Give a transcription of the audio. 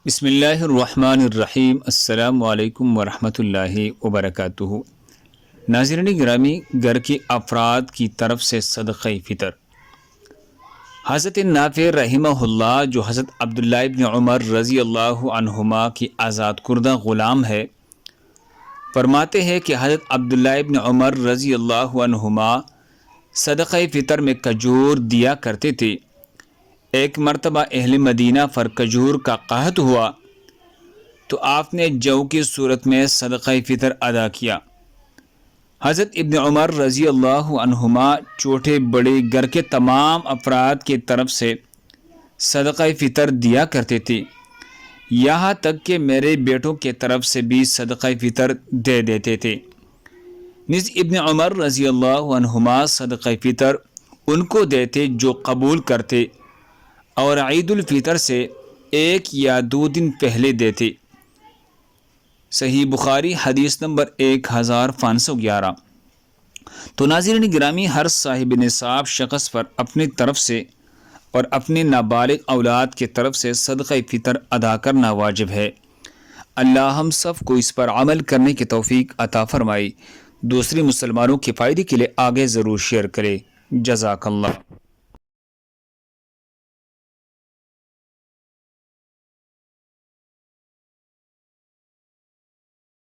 بسم اللہ الرحمن الرحیم۔ السلام علیکم ورحمۃ اللہ وبرکاتہ۔ ناظرین گرامی، گھر کے افراد کی طرف سے صدقہ فطر۔ حضرت نافع رحمہ اللہ، جو حضرت عبداللہ ابن عمر رضی اللہ عنہما کی آزاد کردہ غلام ہے، فرماتے ہیں کہ حضرت عبداللہ ابن عمر رضی اللہ عنہما صدقہ فطر میں کھجور دیا کرتے تھے۔ ایک مرتبہ اہل مدینہ پر کھجور کا قحط ہوا تو آپ نے جو کی صورت میں صدقہ فطر ادا کیا۔ حضرت ابن عمر رضی اللہ عنہما چھوٹے بڑے گھر کے تمام افراد کی طرف سے صدقہ فطر دیا کرتے تھے، یہاں تک کہ میرے بیٹوں کی طرف سے بھی صدقہ فطر دے دیتے تھے۔ نیز ابن عمر رضی اللہ عنہما صدقہ فطر ان کو دیتے جو قبول کرتے، اور عید الفطر سے 1 یا 2 دن پہلے دیتے۔ صحیح بخاری حدیث نمبر 1511۔ تو ناظرین گرامی، ہر صاحب نصاب شخص پر اپنی طرف سے اور اپنے نابالغ اولاد کی طرف سے صدقہ فطر ادا کرنا واجب ہے۔ اللہ ہم سب کو اس پر عمل کرنے کی توفیق عطا فرمائے۔ دوسرے مسلمانوں کے فائدے کے لیے آگے ضرور شیئر کرے۔ جزاک اللہ۔